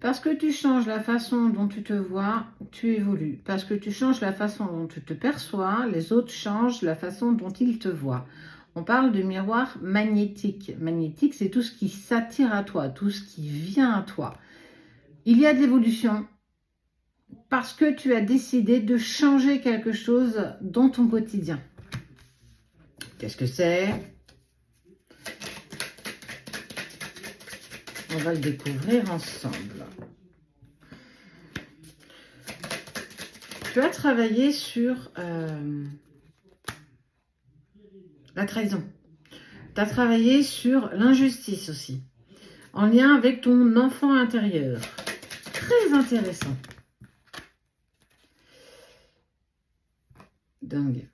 Parce que tu changes la façon dont tu te vois, tu évolues. Parce que tu changes la façon dont tu te perçois, les autres changent la façon dont ils te voient. On parle de miroir magnétique. Magnétique, c'est tout ce qui s'attire à toi, tout ce qui vient à toi. Il y a de l'évolution parce que tu as décidé de changer quelque chose dans ton quotidien. Qu'est-ce que c'est? On va le découvrir ensemble. Tu as travaillé sur la trahison. Tu as travaillé sur l'injustice aussi, en lien avec ton enfant intérieur. Très intéressant. Dingue.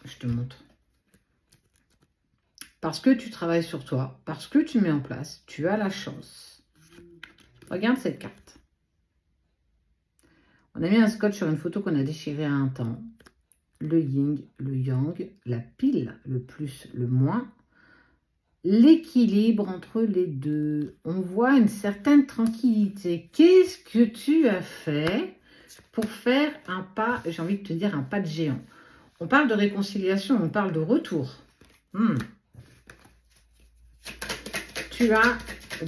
Je te montre. Parce que tu travailles sur toi, parce que tu mets en place, tu as la chance. Regarde cette carte. On a mis un scotch sur une photo qu'on a déchirée à un temps. Le yin, le yang, la pile, le plus, le moins. L'équilibre entre les deux. On voit une certaine tranquillité. Qu'est-ce que tu as fait pour faire un pas, j'ai envie de te dire un pas de géant? On parle de réconciliation, on parle de retour. Tu as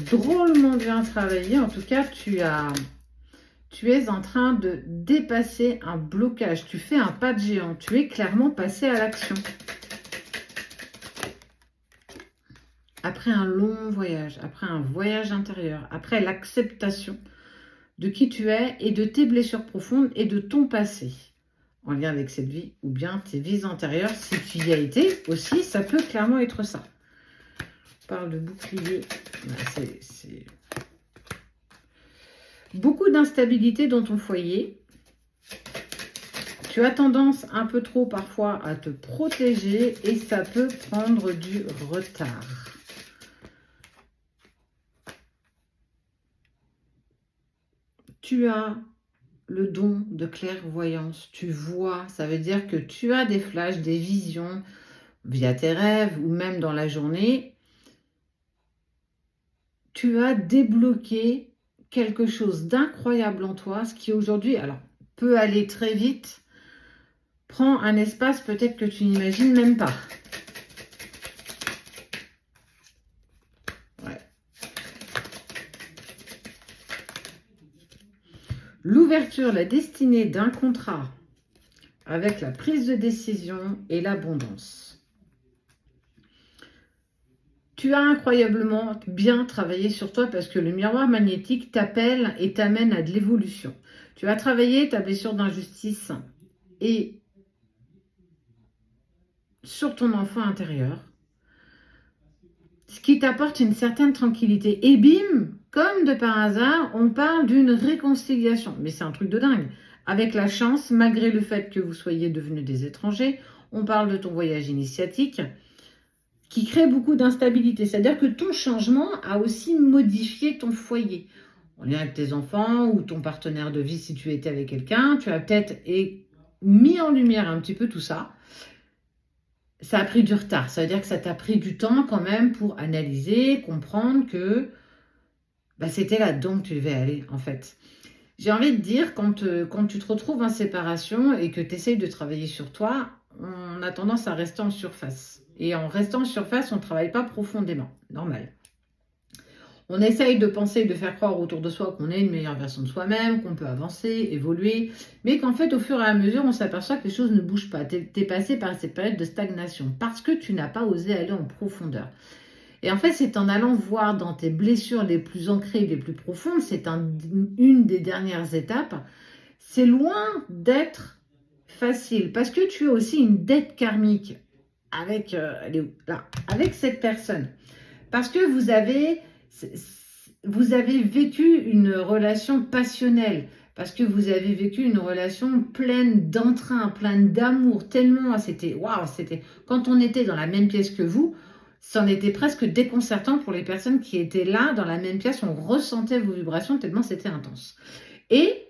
drôlement bien travaillé. En tout cas, tu es en train de dépasser un blocage. Tu fais un pas de géant. Tu es clairement passé à l'action. Après un long voyage, après un voyage intérieur, après l'acceptation de qui tu es et de tes blessures profondes et de ton passé, en lien avec cette vie ou bien tes vies antérieures, si tu y as été aussi, ça peut clairement être ça. On parle de bouclier, c'est beaucoup d'instabilité dans ton foyer. Tu as tendance un peu trop parfois à te protéger et ça peut prendre du retard. Tu as le don de clairvoyance, tu vois, ça veut dire que tu as des flashs, des visions via tes rêves ou même dans la journée. Tu as débloqué quelque chose d'incroyable en toi, ce qui aujourd'hui, alors, peut aller très vite, prend un espace peut-être que tu n'imagines même pas. L'ouverture, la destinée d'un contrat avec la prise de décision et l'abondance. Tu as incroyablement bien travaillé sur toi parce que le miroir magnétique t'appelle et t'amène à de l'évolution. Tu as travaillé ta blessure d'injustice et sur ton enfant intérieur, ce qui t'apporte une certaine tranquillité. Et bim, comme de par hasard, on parle d'une réconciliation. Mais c'est un truc de dingue. Avec la chance, malgré le fait que vous soyez devenus des étrangers, on parle de ton voyage initiatique qui crée beaucoup d'instabilité. C'est-à-dire que ton changement a aussi modifié ton foyer. En lien avec tes enfants ou ton partenaire de vie, si tu étais avec quelqu'un, tu as peut-être mis en lumière un petit peu tout ça. Ça a pris du retard. Ça veut dire que ça t'a pris du temps quand même pour analyser, comprendre que c'était là-dedans que tu devais aller, en fait. J'ai envie de dire, quand tu te retrouves en séparation et que tu essayes de travailler sur toi, on a tendance à rester en surface. Et en restant en surface, on ne travaille pas profondément. Normal. On essaye de penser et de faire croire autour de soi qu'on est une meilleure version de soi-même, qu'on peut avancer, évoluer, mais qu'en fait, au fur et à mesure, on s'aperçoit que les choses ne bougent pas. Tu es passé par cette période de stagnation parce que tu n'as pas osé aller en profondeur. Et en fait, c'est en allant voir dans tes blessures les plus ancrées, les plus profondes, c'est une des dernières étapes. C'est loin d'être facile parce que tu as aussi une dette karmique avec, avec cette personne. Parce que vous avez vécu une relation passionnelle, parce que vous avez vécu une relation pleine d'entrain, pleine d'amour, tellement c'était waouh, c'était quand on était dans la même pièce que vous, c'en était presque déconcertant pour les personnes qui étaient là dans la même pièce, on ressentait vos vibrations tellement c'était intense. Et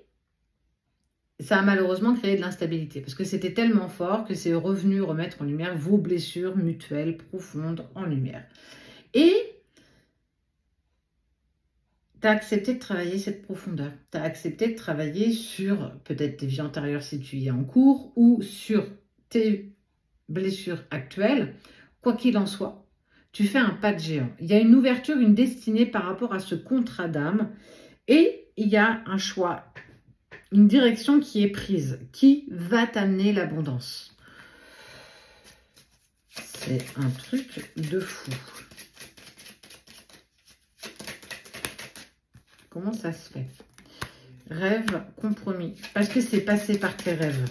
ça a malheureusement créé de l'instabilité parce que c'était tellement fort que c'est revenu remettre en lumière vos blessures mutuelles profondes en lumière. Et Tu as accepté de travailler cette profondeur. Tu as accepté de travailler sur peut-être tes vies antérieures si tu y es en cours ou sur tes blessures actuelles. Quoi qu'il en soit, tu fais un pas de géant. Il y a une ouverture, une destinée par rapport à ce contrat d'âme et il y a un choix, une direction qui est prise, qui va t'amener l'abondance. C'est un truc de fou. Comment ça se fait? Rêve, compromis. Parce que c'est passé par tes rêves.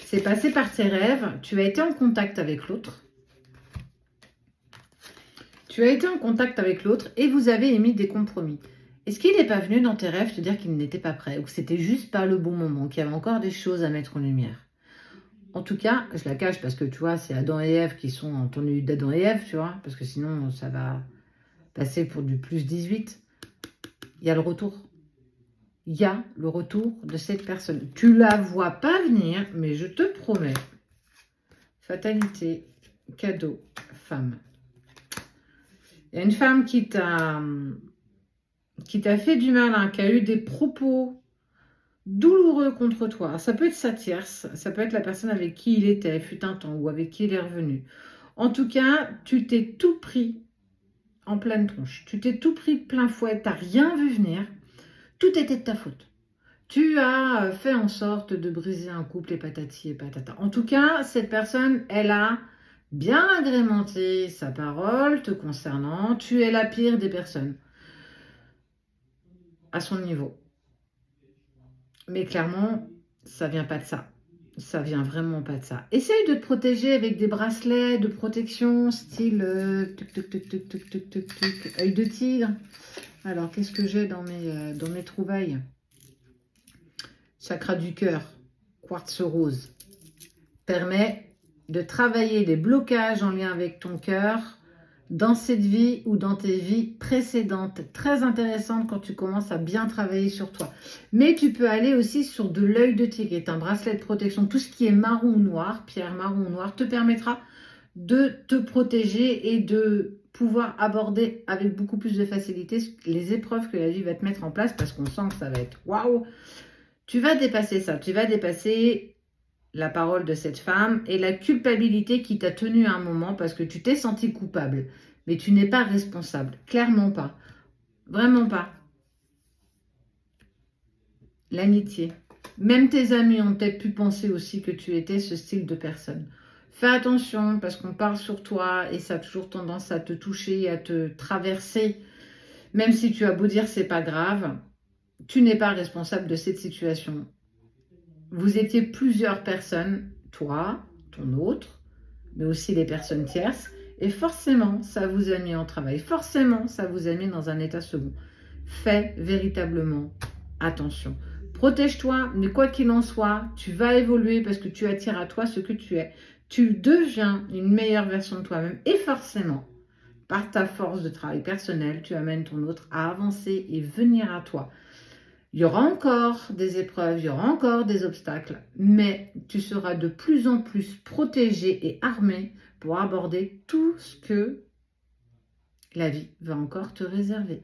C'est passé par tes rêves. Tu as été en contact avec l'autre. Tu as été en contact avec l'autre et vous avez émis des compromis. Est-ce qu'il n'est pas venu dans tes rêves te dire qu'il n'était pas prêt ou que c'était juste pas le bon moment, qu'il y avait encore des choses à mettre en lumière? En tout cas, je la cache parce que tu vois, c'est Adam et Ève qui sont en tenue d'Adam et Ève, tu vois, parce que sinon ça va passer pour du plus 18. Il y a le retour. Il y a le retour de cette personne. Tu la vois pas venir, mais je te promets. Fatalité, cadeau, femme. Il y a une femme qui t'a fait du mal, hein, qui a eu des propos douloureux contre toi. Ça peut être sa tierce, ça peut être la personne avec qui il était, fut un temps, ou avec qui il est revenu. En tout cas, tu t'es tout pris en pleine tronche. Tu t'es tout pris de plein fouet, tu n'as rien vu venir. Tout était de ta faute. Tu as fait en sorte de briser un couple et patati et patata. En tout cas, cette personne, elle a bien agrémenté sa parole te concernant. Tu es la pire des personnes à son niveau. Mais clairement, ça vient pas de ça. Ça vient vraiment pas de ça. Essaye de te protéger avec des bracelets de protection, style œil de tigre. Alors, qu'est-ce que j'ai dans mes trouvailles? Chakra du cœur, quartz rose. Permet de travailler les blocages en lien avec ton cœur dans cette vie ou dans tes vies précédentes. Très intéressante quand tu commences à bien travailler sur toi. Mais tu peux aller aussi sur de l'œil de tigre, qui est un bracelet de protection. Tout ce qui est marron ou noir, pierre marron ou noir, te permettra de te protéger et de pouvoir aborder avec beaucoup plus de facilité les épreuves que la vie va te mettre en place parce qu'on sent que ça va être waouh. Tu vas dépasser ça, tu vas dépasser la parole de cette femme et la culpabilité qui t'a tenu à un moment parce que tu t'es senti coupable. Mais tu n'es pas responsable, clairement pas, vraiment pas. L'amitié. Même tes amis ont peut-être pu penser aussi que tu étais ce style de personne. Fais attention parce qu'on parle sur toi et ça a toujours tendance à te toucher, à te traverser. Même si tu as beau dire c'est pas grave, tu n'es pas responsable de cette situation. Vous étiez plusieurs personnes, toi, ton autre, mais aussi les personnes tierces, et forcément, ça vous a mis en travail. Forcément, ça vous a mis dans un état second. Fais véritablement attention. Protège-toi, mais quoi qu'il en soit, tu vas évoluer parce que tu attires à toi ce que tu es. Tu deviens une meilleure version de toi-même et forcément, par ta force de travail personnel, tu amènes ton autre à avancer et venir à toi. Il y aura encore des épreuves, il y aura encore des obstacles, mais tu seras de plus en plus protégé et armé pour aborder tout ce que la vie va encore te réserver.